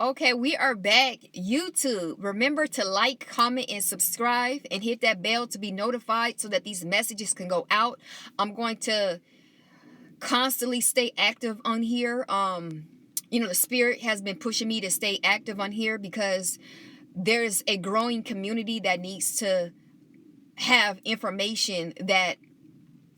Okay, we are back. YouTube, remember to like, comment, and subscribe, and hit that bell to be notified so that these messages can go out. I'm going to constantly stay active on here. The spirit has been pushing me to stay active on here because there's a growing community that needs to have information that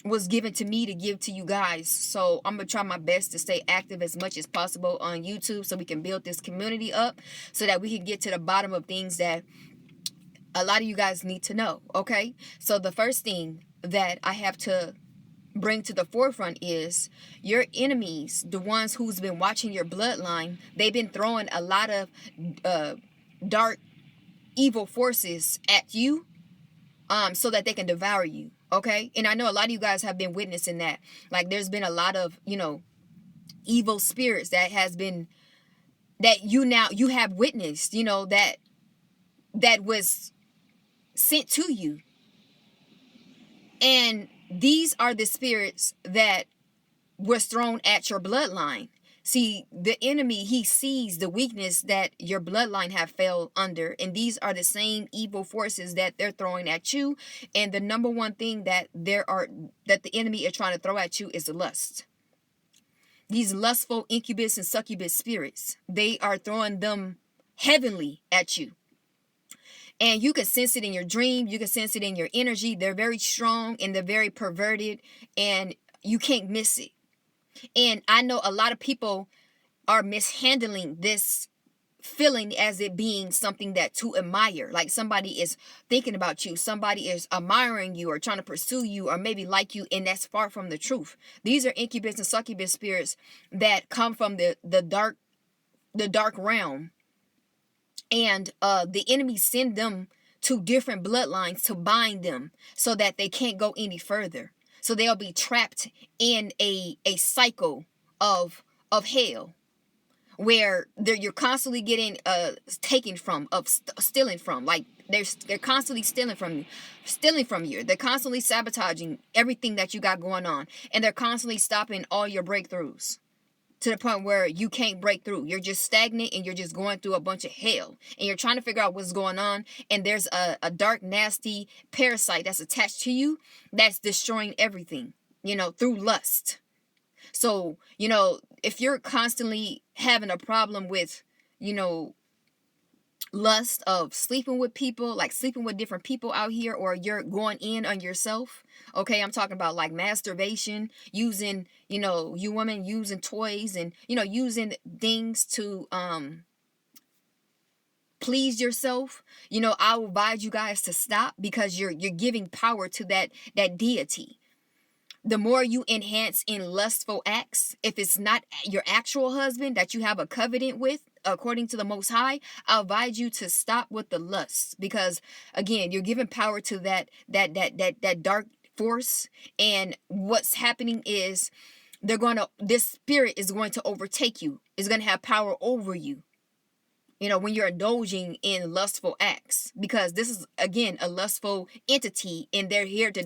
was given to me to give to you guys. So I'm gonna try my best to stay active as much as possible on YouTube so we can build this community up so that we can get to the bottom of things that a lot of you guys need to know. Okay, so the first thing that I have to bring to the forefront is your enemies, the ones who's been watching your bloodline. They've been throwing a lot of dark evil forces at you so that they can devour you. Okay, and I know a lot of you guys have been witnessing that. Like, there's been a lot of evil spirits that has been that you have witnessed, that was sent to you. And these are the spirits that was thrown at your bloodline. See, the enemy, he sees the weakness that your bloodline have fell under, and these are the same evil forces that they're throwing at you. And the number one thing that the enemy is trying to throw at you is lust. These lustful incubus and succubus spirits, they are throwing them heavenly at you. And you can sense it in your dream, you can sense it in your energy. They're very strong and they're very perverted, and you can't miss it. And I know a lot of people are mishandling this feeling as it being something that to admire. Like somebody is thinking about you, somebody is admiring you or trying to pursue you or maybe like you, and that's far from the truth. These are incubus and succubus spirits that come from the dark realm. And the enemy send them to different bloodlines to bind them so that they can't go any further. So they'll be trapped in a cycle of hell where you're constantly getting taken from, stealing from. Like they're constantly stealing from you. They're constantly sabotaging everything that you got going on, and they're constantly stopping all your breakthroughs to the point where you can't break through. You're just stagnant and you're just going through a bunch of hell, and you're trying to figure out what's going on. And there's a dark, nasty parasite that's attached to you that's destroying everything, through lust. So, if you're constantly having a problem with, lust of sleeping with people, like sleeping with different people out here, or you're going in on yourself. Okay, I'm talking about like masturbation, using, you women using toys and, using things to please yourself. I will advise you guys to stop, because you're giving power to that deity. The more you enhance in lustful acts, if it's not your actual husband that you have a covenant with, according to the Most High, I'll advise you to stop with the lust, because again, you're giving power to that dark force. And what's happening is this spirit is going to overtake you. Is going to have power over you. When you're indulging in lustful acts, because this is, again, a lustful entity, and they're here to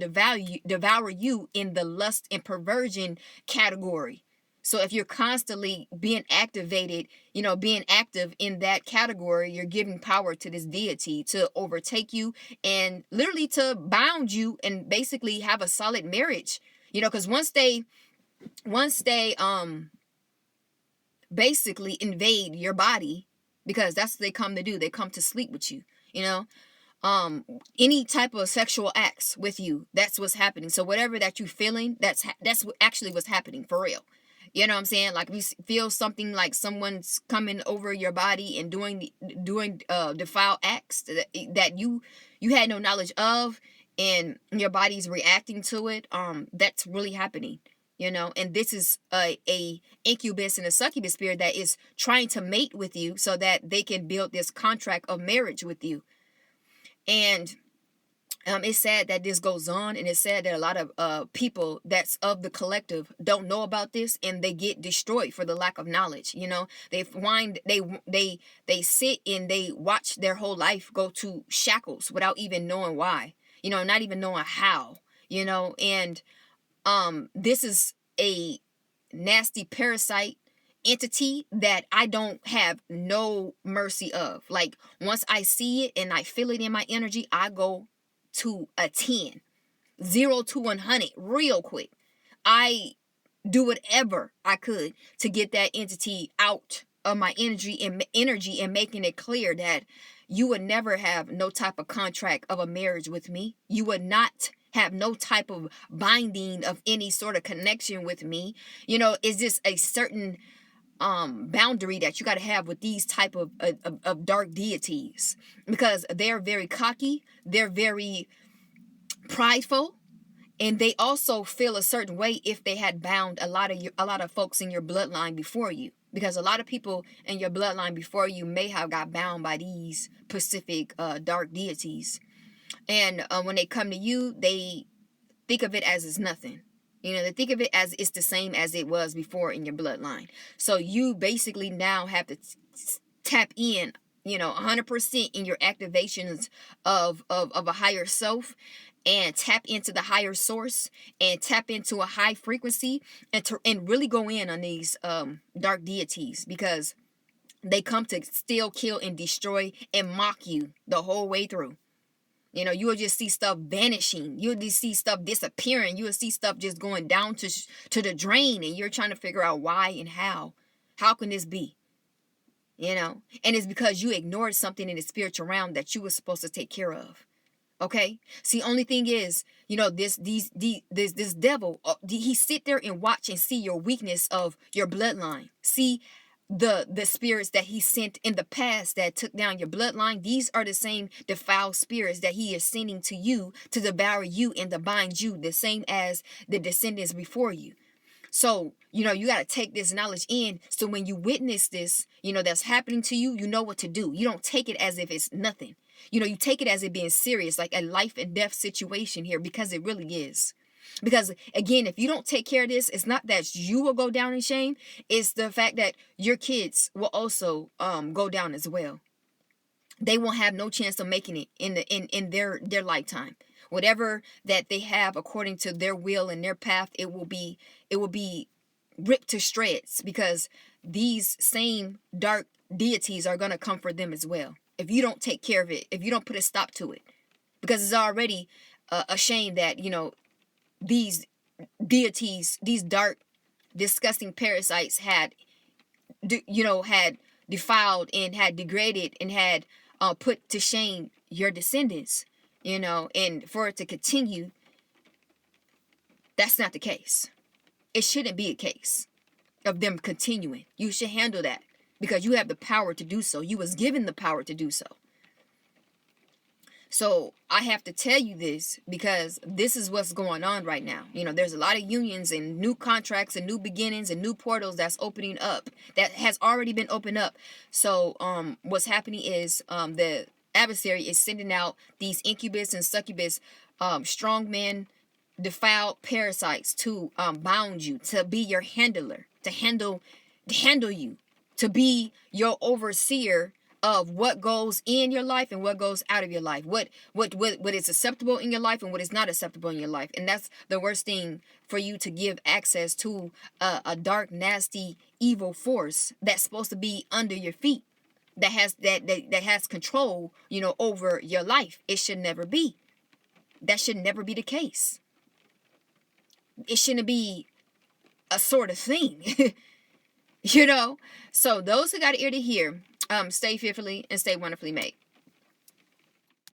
devour you in the lust and perversion category. So if you're constantly being activated, being active in that category, you're giving power to this deity to overtake you and literally to bound you and basically have a solid marriage. Because once they basically invade your body, because that's what they come to do. They come to sleep with you, any type of sexual acts with you. That's what's happening. So whatever that you're feeling, that's what actually what's happening for real. You know what I'm saying? Like, you feel something like someone's coming over your body and doing defile acts that you had no knowledge of, and your body's reacting to it. That's really happening. And this is a incubus and a succubus spirit that is trying to mate with you so that they can build this contract of marriage with you. And it's sad that this goes on, and it's sad that a lot of people that's of the collective don't know about this, and they get destroyed for the lack of knowledge. They sit and they watch their whole life go to shackles without even knowing why, not even knowing how, and this is a nasty parasite, entity that I don't have no mercy of. Like, once I see it and I feel it in my energy, I go to a 10, 0 to 100 real quick. I do whatever I could to get that entity out of my energy and making it clear that you would never have no type of contract of a marriage with me. You would not have no type of binding of any sort of connection with me. Is this a certain boundary that you got to have with these type of dark deities, because they're very cocky, they're very prideful, and they also feel a certain way if they had bound a lot of folks in your bloodline before you, because a lot of people in your bloodline before you may have got bound by these specific dark deities. And when they come to you, they think of it as it's nothing. They think of it as it's the same as it was before in your bloodline. So you basically now have to tap in, 100% in your activations of a higher self, and tap into the higher source, and tap into a high frequency, and really go in on these dark deities, because they come to steal, kill, and destroy and mock you the whole way through. You will just see stuff vanishing. You'll just see stuff disappearing. You will see stuff just going down to the drain, and you're trying to figure out why and how. How can this be? And it's because you ignored something in the spiritual realm that you were supposed to take care of. Okay? See, only thing is, this devil, he sit there and watch and see your weakness of your bloodline. See the spirits that he sent in the past that took down your bloodline. These are the same defiled spirits that he is sending to you to devour you and to bind you, the same as the descendants before you. So, you got to take this knowledge in, so when you witness this, that's happening to you, you know what to do. You don't take it as if it's nothing. You take it as it being serious, like a life and death situation here, because it really is. Because, again, if you don't take care of this, it's not that you will go down in shame. It's the fact that your kids will also go down as well. They won't have no chance of making it in their lifetime. Whatever that they have according to their will and their path, it will be ripped to shreds, because these same dark deities are going to come for them as well, if you don't take care of it, if you don't put a stop to it. Because it's already a shame that, these deities, these dark, disgusting parasites had defiled and had degraded and had put to shame your descendants, and for it to continue, that's not the case. It shouldn't be a case of them continuing. You should handle that, because you have the power to do so. You was given the power to do so. So I have to tell you this, because this is what's going on right now. There's a lot of unions and new contracts and new beginnings and new portals that's opening up, that has already been opened up. So what's happening is the adversary is sending out these incubus and succubus strong men, defiled parasites to bound you, to be your handler, to handle you, to be your overseer of what goes in your life and what goes out of your life, what is acceptable in your life and what is not acceptable in your life. And that's the worst thing, for you to give access to a dark, nasty, evil force that's supposed to be under your feet, that has control, over your life. It should never be. That should never be the case. It shouldn't be a sort of thing. So those who got an ear to hear, stay fearfully and stay wonderfully made.